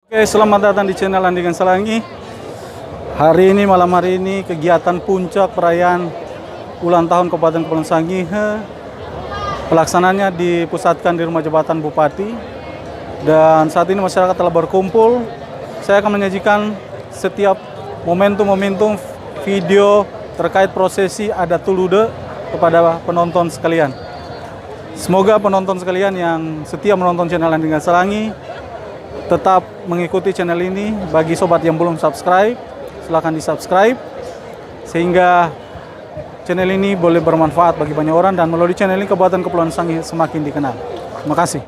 Oke, selamat datang di channel Andingan Salangi. Malam hari ini kegiatan puncak perayaan ulang tahun Kabupaten Kepulauan Sangihe. Pelaksananya dipusatkan di rumah jabatan Bupati. Dan saat ini masyarakat telah berkumpul. Saya akan menyajikan setiap momentum-momentum video terkait prosesi adat Tulude kepada penonton sekalian. Semoga penonton sekalian yang setia menonton channel Andingan Salangi tetap mengikuti channel ini. Bagi sobat yang belum subscribe, silahkan di subscribe sehingga channel ini boleh bermanfaat bagi banyak orang dan melalui channel ini Kabupaten Kepulauan Sangihe semakin dikenal. Terima kasih.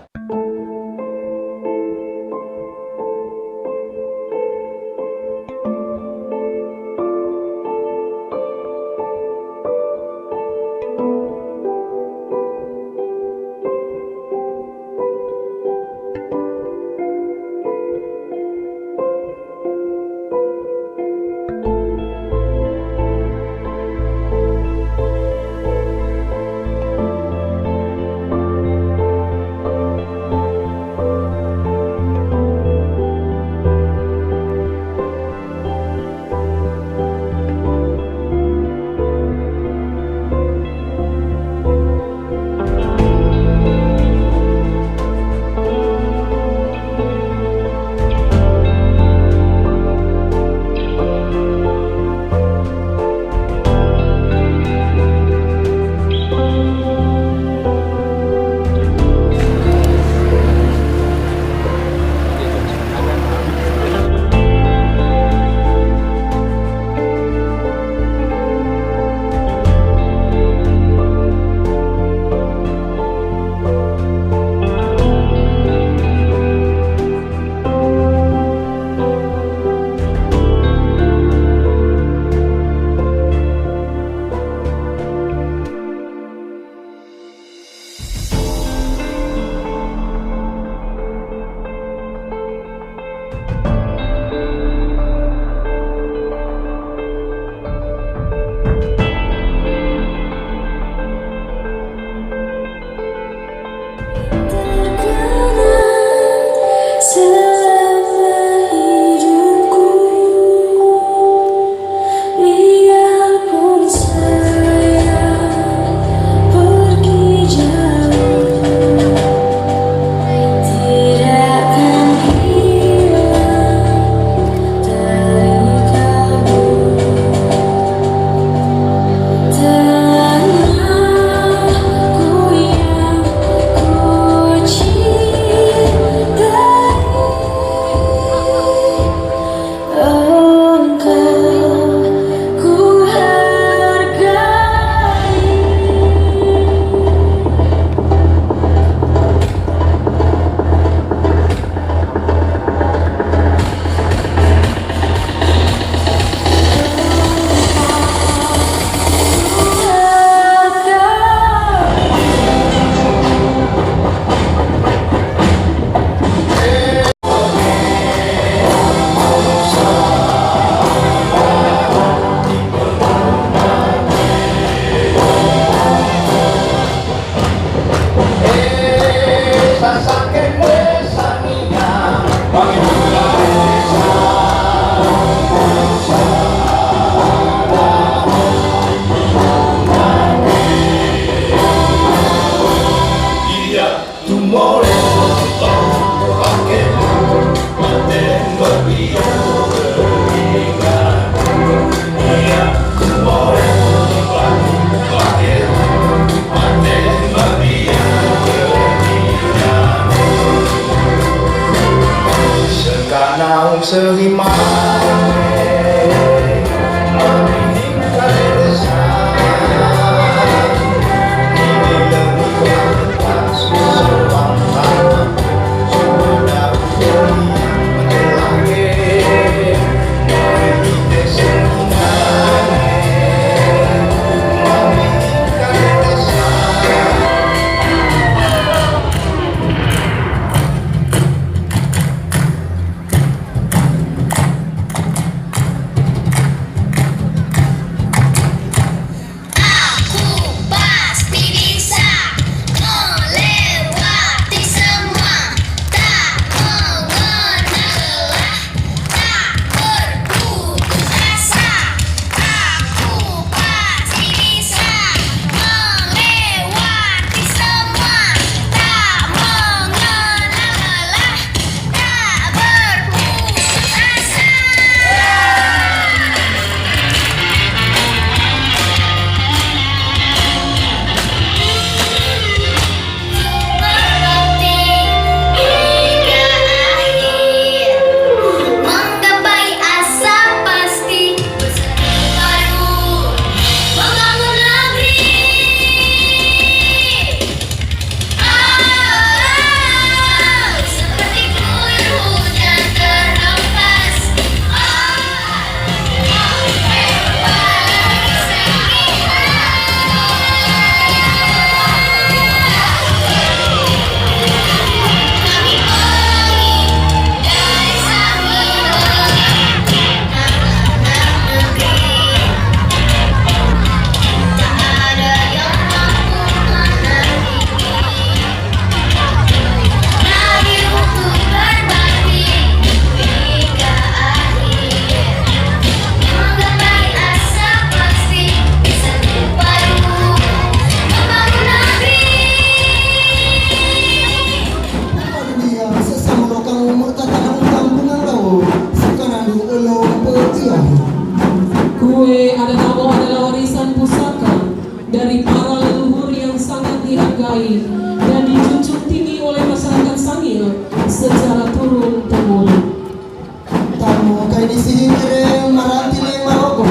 disihingire marantile maroko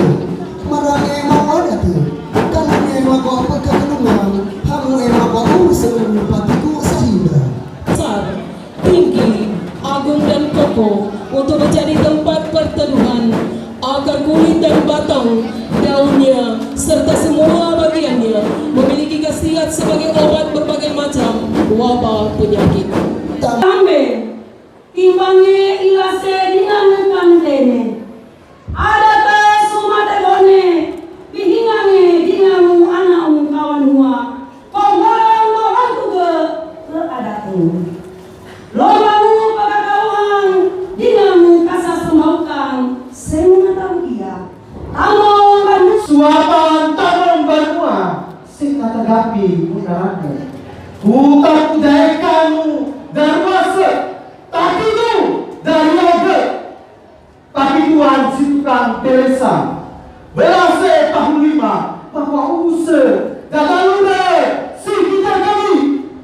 marane mawadatu kanane mako pekanungan hamu mako usul patiku sahida Sar, Tinggi, Agung dan Koko untuk menjadi tempat pertemuan akar kulit dan batang daunnya serta semua bagiannya memiliki khasiat sebagai obat berbagai macam wabah penyakit. Tambe, timbange ilase dinangan dene. Ada te sumate bone, bihingange dingamu anamu kawan hua. Kau orang orang tuge adatu. Lobamu pagakauhan, dingamu kasas pemaukang, semua tahu dia. Tamong kan Suapan tanam barua sing katagapi mudarane. Bukan budaya kamu darwase, tapi itu dari yoga. Tapi Tuhan si tukang Teresa berase tahun 5 bahwa usaha dadalude si kita kami.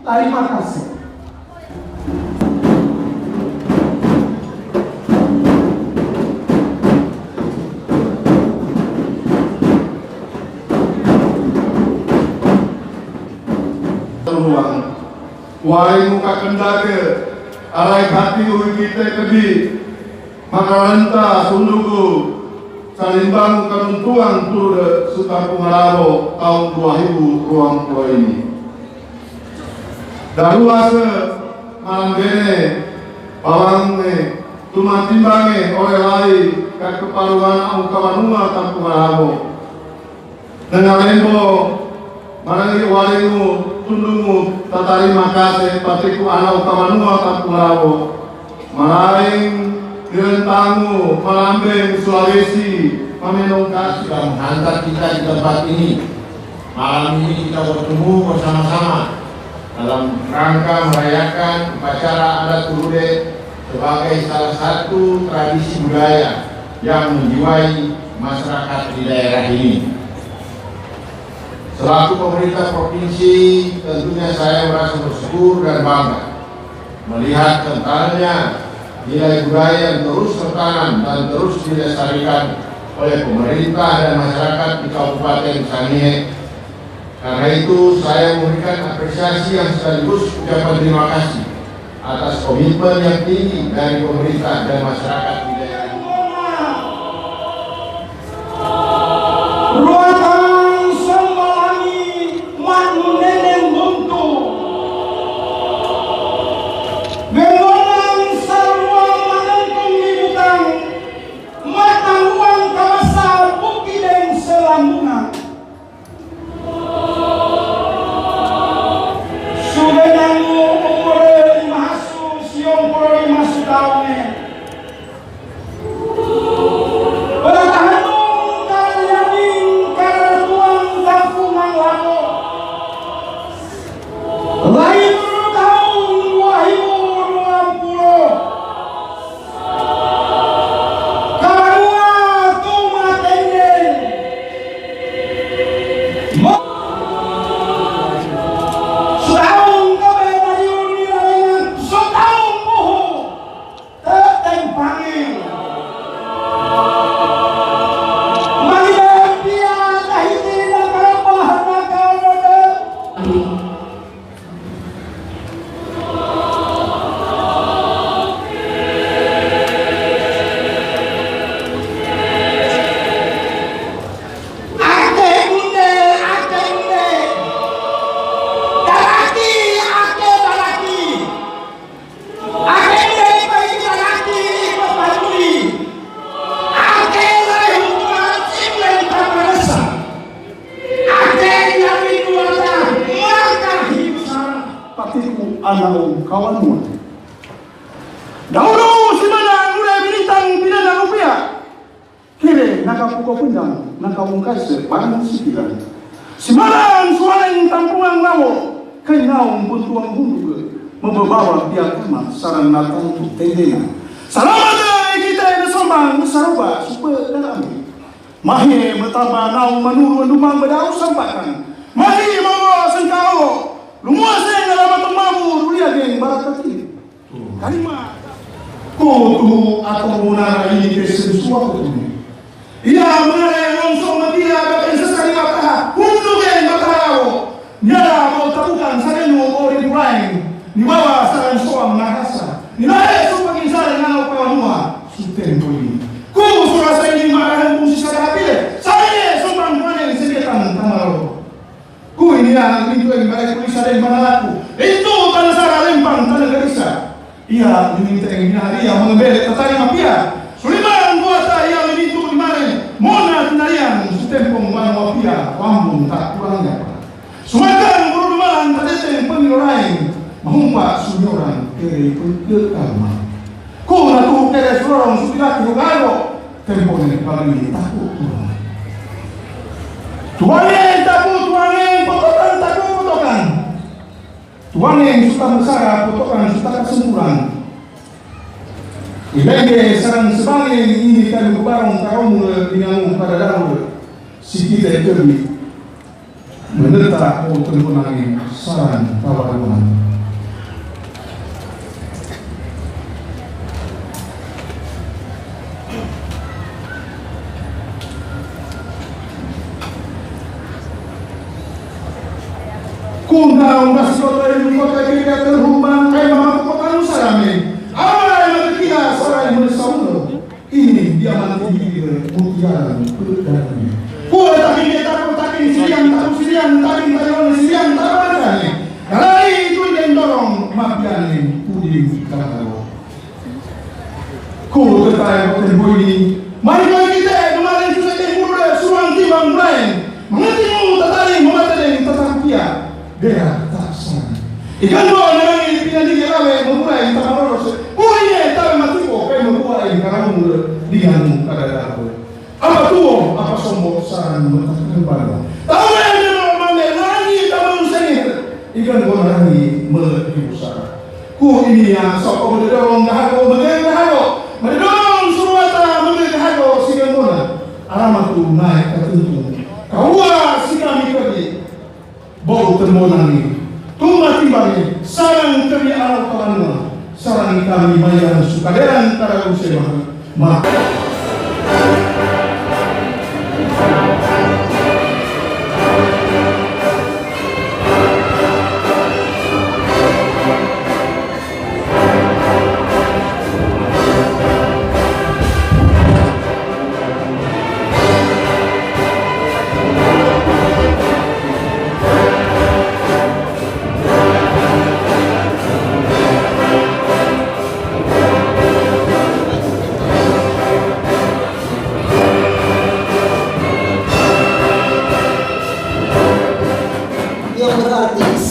Terima kasih. Wahai muka kendake, alai hati ui kita kedi, maka lenta sunduku, salimbang keruntuan tur suka pengarabo tahun 2020 ini. Daruase malam bene, pawangne, tumatimbange oleh lai ke kepaluan au kawanunga tan pengarabo. Dengan lembo, marangi walimu tundumu tatarima kasih patiku anau kamanua kapulawo malaing direntamu malambeng Sulawesi meminum kasih sudah menghantar kita di tempat ini. Malam ini kita bertemu bersama-sama dalam rangka merayakan upacara adat Turude sebagai salah satu tradisi budaya yang menjiwai masyarakat di daerah ini. Selaku pemerintah provinsi, tentunya saya merasa bersyukur dan bangga melihat kentalnya nilai budaya yang terus tertanam dan terus dilestarikan oleh pemerintah dan masyarakat di Kabupaten Sangihe. Karena itu saya memberikan apresiasi yang sekaligus ucapan terima kasih atas komitmen yang tinggi dari pemerintah dan masyarakat di daerah ini. Anau kawanmu. Dahulu simana udah binitang pinana rupiah. Kire nakapuko pundang nakawungkase parang sikiran. Simalan suareng tampungan lawo kay naong buntuang hunduge membawa piagama sarang natang tendena. Salamat kita bersama saruba super dalami. Mahe betapa naong menuru dumang bedau sampakan. Mahi mawa sengkao Lumua saya ngalamat mamu dunia geng barat kaki. Kalima. Kutu atau munara ini sesuatu ini. Ia mengenai langsung media akan sesari mata, untuk yang bertahu. Nyala mau tabukan saya nu ori lain, di bawah sarang soang nahasa. Nilai supaya saya dengan apa semua sutempo ini. Ku surasa ini marahan fungsi saya pilih. Saya sombang mana yang sediakan tanah. Ku ini yang itu yang baik polisi ada yang mana aku. Itu tanah saya lempang tanah garisa. Ia diminta yang hari yang mengebel tertarik mafia. Suliman buata ia diminta di mana? Mona tinarian sutempong wan mafia wambung tak kurangnya. Sumatera guru dumalan tadete pengilorain mahumpa sunyoran kere pengelkama. Ko na tu kere surong supila kirugalo tempone pagi takut turun. Tuane takut tuane potokan takut potokan. Tuane suka besar potokan suka kesemburan. Ilenge sarang sebagai ini kami barong kaum dengan pada dalam si kita itu menerta untuk menangani saran tawaran. Kuna unas kota ini kota kita terhubung memang kota Nusarame. Apa yang kita sarai menesaulo ini dia mati mutiara berdarah. Kau tapi kita tapi silian tapi silian apa ni? Kalau itu yang dorong mafian ini pudi kalau. Kau tertarik dengan ini. Mari kita kemarin susah temur suruhan timbang lain. Mengerti tertarik mengerti tentang dia. Dia tak sana. Ikan dua orang ini pindah di jalan memulai tanpa lulus. Oh iya, tapi mati kok memulai karena dia kada tahu. Apa tuh? Apa sombong saran menentang baru? Tahu yang dia mau lagi tahu sendiri. Ikan dua orang ini melebihi besar. Ku ini yang sok mendorong dahago, mendorong suruhata mendorong sikan bona. Alamat tu naik ketentu. Kau si kami pergi. Bau termonani. Tuma timbang sarang kami alat pangan, sarang kami bayar sukaderan para usia mah.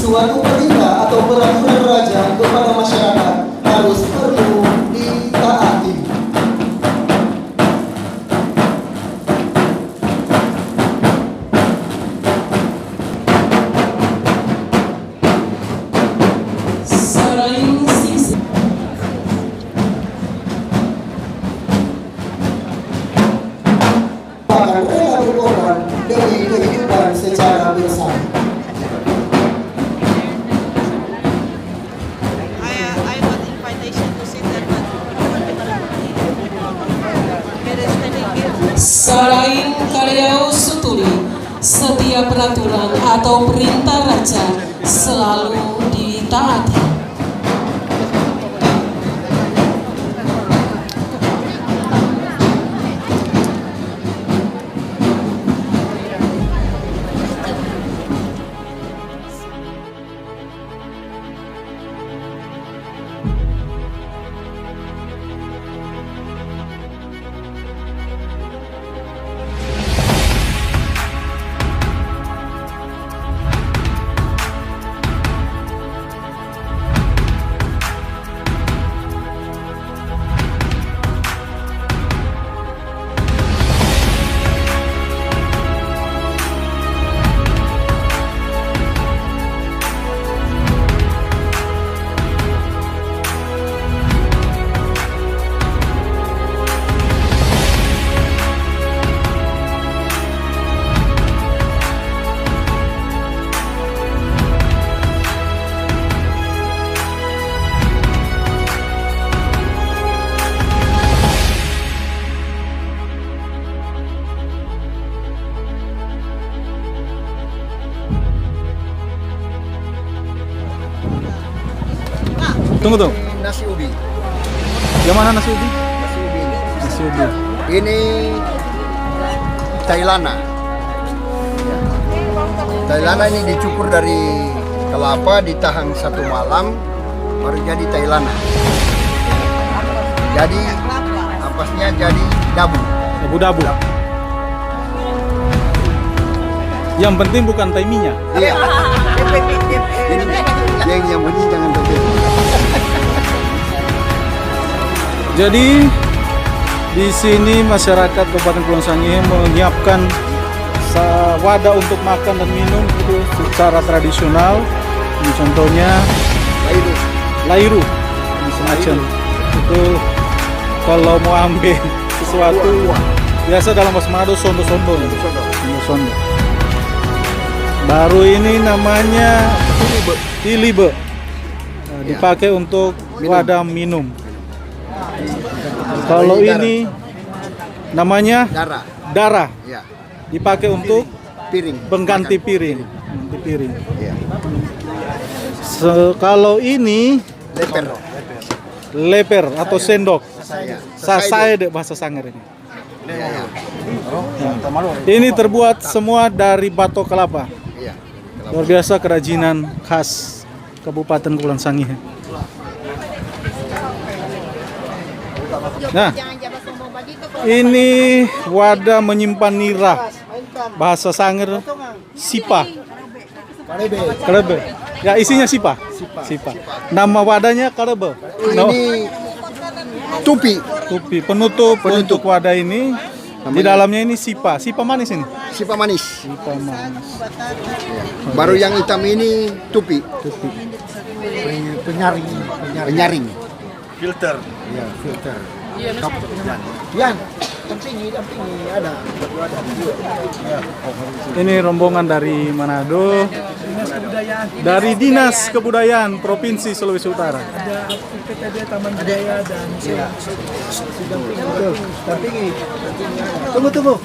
Suatu perintah atau peraturan raja kepada masyarakat harus perlu ditaati. Saraing sisi Bahkan rela berkorban demi kehidupan secara bersama. I got invitation to sit there, but Saraing Karyau Suturi, setiap peraturan atau perintah raja selalu ditaati. Tunggu. Nasi ubi. Yang mana nasi ubi? Nasi ubi ini. Nasi ubi. Ini Thailana. Thailana ini dicukur dari kelapa, ditahan 1 malam, baru jadi Thailana. Jadi ampasnya jadi dabu. Dabu-dabu. Yang penting bukan taiminya. Iya. Ini yang penting jangan terjadi. Jadi di sini masyarakat Kabupaten Kepulauan Sangihe menyiapkan wadah untuk makan dan minum itu secara tradisional. Ini contohnya lairu. Ini semacam itu kalau mau ambil sesuatu biasa dalam bahasa Manado sondo-sondo. Baru ini namanya tilibe. Nah, dipakai untuk wadah minum. Kalau ini namanya darah. Ya. Dipakai untuk Piring. pengganti Makan. piring. Ya. Kalau ini leper atau sendok. Ya. Sasae deh bahasa Sangir ini. Ya. Ini terbuat semua dari batok kelapa. Ya. Luar biasa kerajinan khas Kabupaten Kepulauan Sangihe. Nah, ini wadah menyimpan nira. Bahasa Sangir sipa. Karebe. Ya isinya sipa. Nama wadahnya karebe. Ini tupi. Tupi penutup untuk wadah ini. Di dalamnya ini sipa. Sipa manis ini. Sipa manis. Sipa manis. Baru yang hitam ini tupi. Penyaring. Filter. Ya, filter. Yan, dampingi ada. Ini rombongan dari Manado. Dari Dinas Kebudayaan Provinsi Sulawesi Utara. Ada PTB Taman Budaya dan dampingi. Tunggu.